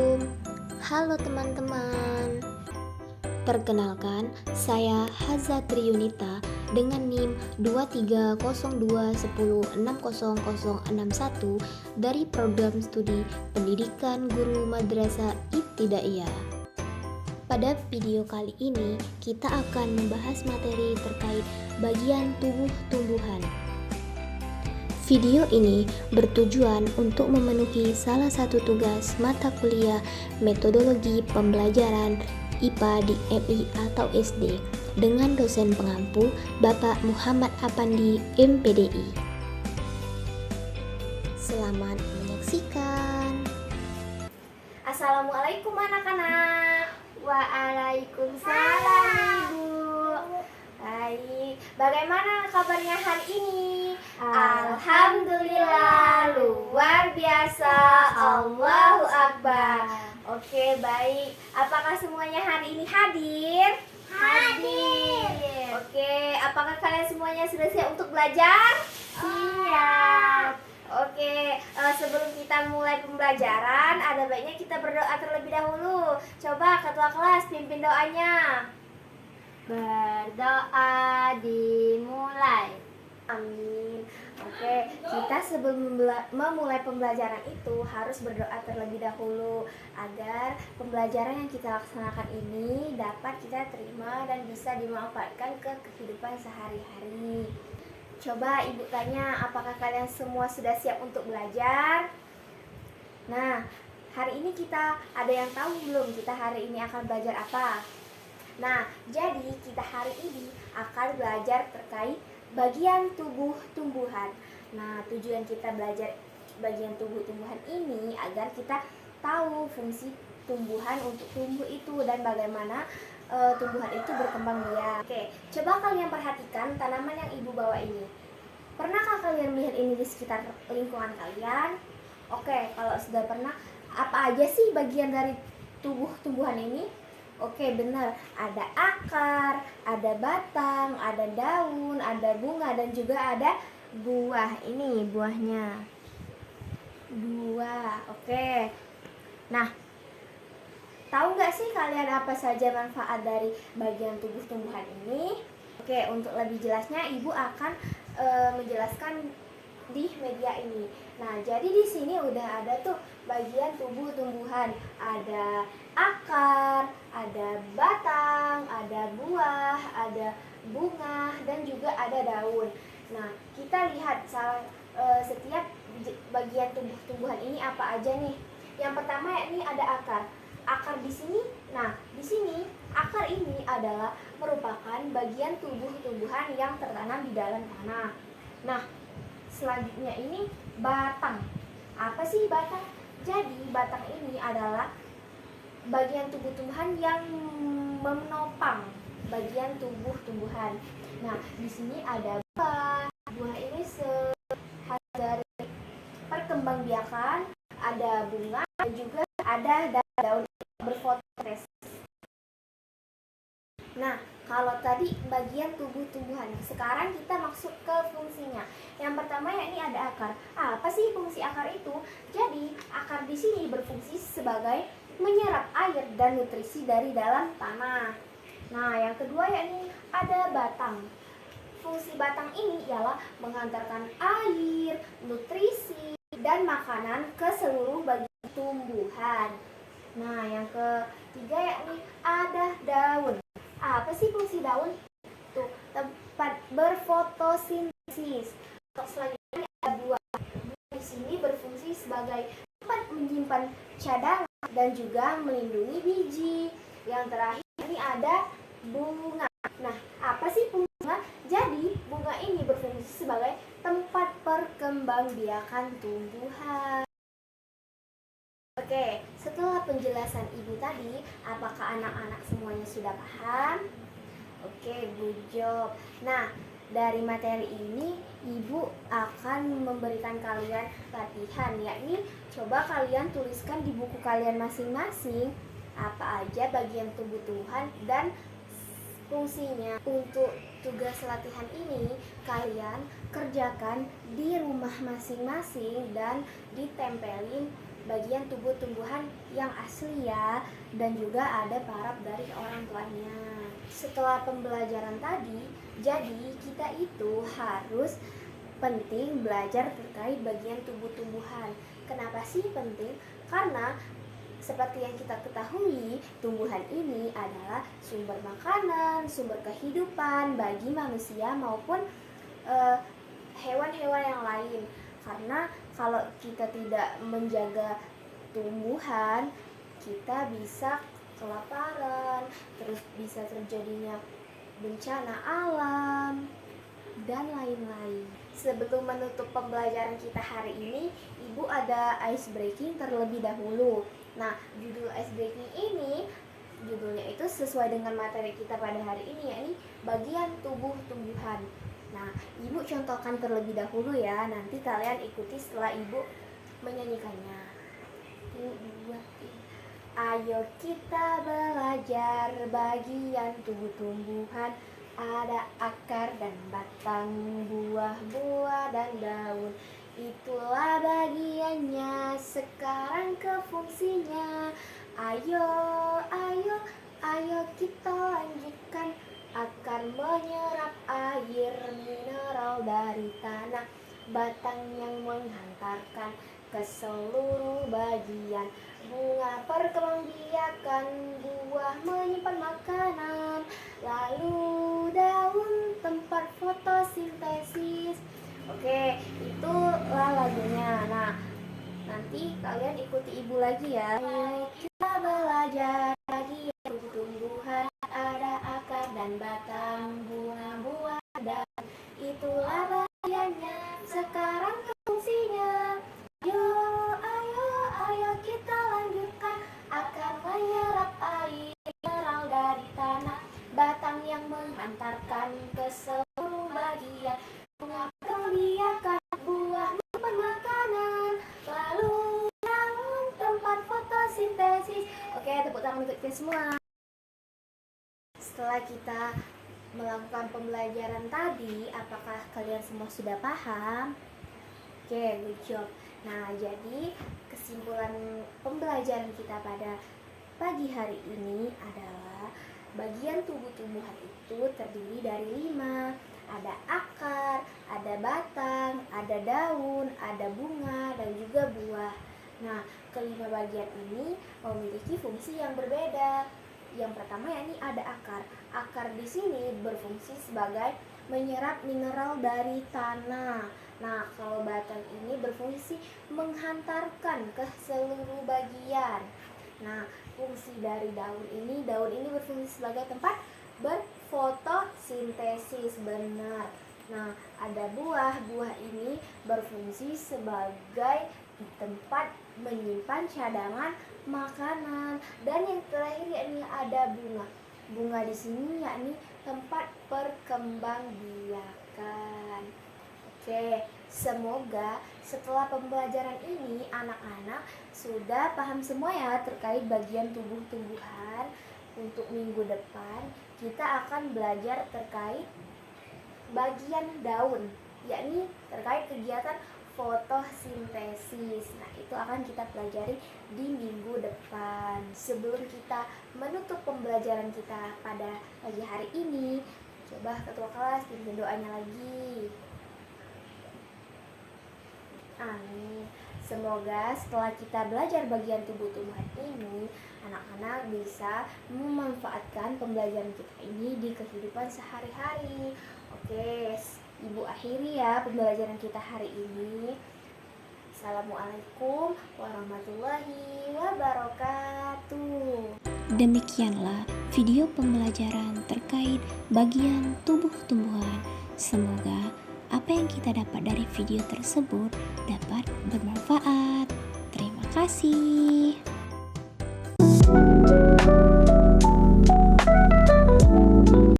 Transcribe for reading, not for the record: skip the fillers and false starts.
Assalamualaikum. Halo teman-teman. Perkenalkan, saya Haza Triyunita dengan NIM 230210600061 dari Program Studi Pendidikan Guru Madrasah Ibtidaiyah. Pada video kali ini, kita akan membahas materi terkait bagian tubuh tumbuhan. Video ini bertujuan untuk memenuhi salah satu tugas mata kuliah metodologi pembelajaran IPA di MI atau SD dengan dosen pengampu Bapak Muhammad Apandi MPDI. Selamat menyaksikan. Assalamualaikum anak-anak. Waalaikumsalam Ibu. Baik, bagaimana kabarnya hari ini? Alhamdulillah, luar biasa. Allahu Akbar. Oke, baik. Apakah semuanya hari ini hadir? Hadir. Oke, apakah kalian semuanya sudah siap untuk belajar? Siap. Oke, sebelum kita mulai pembelajaran, ada baiknya kita berdoa terlebih dahulu. Coba ketua kelas pimpin doanya. Berdoa dimulai. Amin. Oke, kita sebelum memulai pembelajaran itu harus berdoa terlebih dahulu agar pembelajaran yang kita laksanakan ini dapat kita terima dan bisa dimanfaatkan ke kehidupan sehari-hari. Coba Ibu tanya, apakah kalian semua sudah siap untuk belajar? Nah, hari ini kita ada yang tahu belum kita hari ini akan belajar apa? Nah, jadi kita hari ini akan belajar terkait bagian tubuh tumbuhan. Nah, tujuan kita belajar bagian tubuh tumbuhan ini agar kita tahu fungsi tumbuhan untuk tumbuh itu dan bagaimana tumbuhan itu berkembang biak. Oke, coba kalian perhatikan tanaman yang Ibu bawa ini. Pernahkah kalian melihat ini di sekitar lingkungan kalian? Oke, kalau sudah pernah, apa aja sih bagian dari tubuh tumbuhan ini? Oke, benar. Ada akar, ada batang, ada daun, ada bunga, dan juga ada buah. Ini buahnya. Buah. Oke. Nah, tahu nggak sih kalian apa saja manfaat dari bagian tubuh tumbuhan ini? Oke, untuk lebih jelasnya Ibu akan menjelaskan di media ini. Nah, jadi di sini udah ada tuh bagian tubuh tumbuhan. Ada akar, ada batang, ada buah, ada bunga, dan juga ada daun. Nah, kita lihat setiap bagian tubuh tumbuhan ini apa aja nih. Yang pertama yakni ada akar. Akar di sini, nah di sini akar ini adalah merupakan bagian tubuh tumbuhan yang tertanam di dalam tanah. Nah, selanjutnya ini batang. Apa sih batang? Jadi batang ini adalah bagian tubuh tumbuhan yang menopang bagian tubuh tumbuhan. Nah, di sini ada buah. Buah ini dari perkembangbiakan, ada bunga, dan juga ada daun berfotosintesis. Nah, kalau tadi bagian tubuh tumbuhan, sekarang kita masuk ke fungsinya. Yang pertama yakni ada akar. Apa sih fungsi akar itu? Jadi, akar di sini berfungsi sebagai menyerap air dan nutrisi dari dalam tanah. Nah, yang kedua yakni ada batang. Fungsi batang ini ialah mengantarkan air, nutrisi, dan makanan ke seluruh bagian tumbuhan. Nah, yang ketiga yakni ada daun. Apa sih fungsi daun? Tuh, tempat berfotosintesis. Untuk selanjutnya ada buah. Buah di sini berfungsi sebagai tempat menyimpan cadangan dan juga melindungi biji. Yang terakhir ini ada bunga. Nah, apa sih bunga? Jadi, bunga ini berfungsi sebagai tempat perkembangbiakan tumbuhan. Oke, setelah penjelasan Ibu tadi, apakah anak-anak semuanya sudah paham? Oke, good job. Nah, dari materi ini, Ibu akan memberikan kalian latihan, yakni coba kalian tuliskan di buku kalian masing-masing apa aja bagian tubuh tumbuhan dan fungsinya. Untuk tugas latihan ini, kalian kerjakan di rumah masing-masing dan ditempelin bagian tubuh tumbuhan yang asli ya, dan juga ada parab dari orang tuanya. Setelah pembelajaran tadi, jadi kita itu harus penting belajar terkait bagian tubuh tumbuhan. Kenapa sih penting? Karena seperti yang kita ketahui, tumbuhan ini adalah sumber makanan, sumber kehidupan bagi manusia maupun hewan-hewan yang lain. Karena kalau kita tidak menjaga tumbuhan, kita bisa kelaparan, terus bisa terjadinya bencana alam, dan lain-lain. Sebelum menutup pembelajaran kita hari ini, Ibu ada ice breaking terlebih dahulu. Nah, judul ice breaking ini, judulnya itu sesuai dengan materi kita pada hari ini, yakni bagian tubuh tumbuhan. Nah, Ibu contohkan terlebih dahulu ya, nanti kalian ikuti setelah Ibu menyanyikannya. 1, 2, 3. Ayo kita belajar bagian tubuh tumbuhan. Ada akar dan batang, buah-buah dan daun. Itulah bagiannya, sekarang ke fungsinya. Ayo, ayo, ayo kita lanjutkan. Akar menyerap air mineral dari tanah, batang yang menghantarkan ke seluruh bagian. Bunga perkembangbiakan, buah menyimpan makanan, lalu daun tempat fotosintesis. Oke, itulah lagunya. Nah, nanti kalian ikuti Ibu lagi ya. Ayo kita belajar lagi tumbuhan, ada akar dan batang, bunga, buah, dan itulah bagiannya, sekarang ke fungsinya. Ayo, ayo, ayo kita lanjutkan. Akar menyerap air mineral dari tanah, batang yang menghantarkan ke seluruh bagian. Bunga membiarkan, buah menyimpan makanan, lalu daun tempat fotosintesis. Oke, tepuk tangan untuk kita semua. Setelah kita melakukan pembelajaran tadi, apakah kalian semua sudah paham? Oke, good job. Nah, jadi kesimpulan pembelajaran kita pada pagi hari ini adalah bagian tubuh tumbuhan itu terdiri dari 5. Ada akar, ada batang, ada daun, ada bunga, dan juga buah. Nah, kelima bagian ini memiliki fungsi yang berbeda. Yang pertama yakni ada akar. Akar di sini berfungsi sebagai menyerap mineral dari tanah. Nah, kalau batang ini berfungsi menghantarkan ke seluruh bagian. Nah, fungsi dari daun ini berfungsi sebagai tempat berfotosintesis, benar. Nah, ada buah. Buah ini berfungsi sebagai tempat menyimpan cadangan makanan. Dan yang terakhir yakni ada bunga. Bunga di sini yakni tempat perkembangbiakan. Oke, semoga setelah pembelajaran ini anak-anak sudah paham semua ya terkait bagian tubuh tumbuhan. Untuk minggu depan kita akan belajar terkait bagian daun, yakni terkait kegiatan fotosintesis. Nah, itu akan kita pelajari di minggu depan. Sebelum kita menutup pembelajaran kita pada pagi hari ini, coba ketua kelas pimpin doanya lagi. Amin. Semoga setelah kita belajar bagian tubuh tumbuhan ini, anak-anak bisa memanfaatkan pembelajaran kita ini di kehidupan sehari-hari. Oke, Ibu akhiri ya pembelajaran kita hari ini. Assalamualaikum warahmatullahi wabarakatuh. Demikianlah video pembelajaran terkait bagian tubuh tumbuhan. Semoga apa yang kita dapat dari video tersebut dapat bermanfaat. Terima kasih.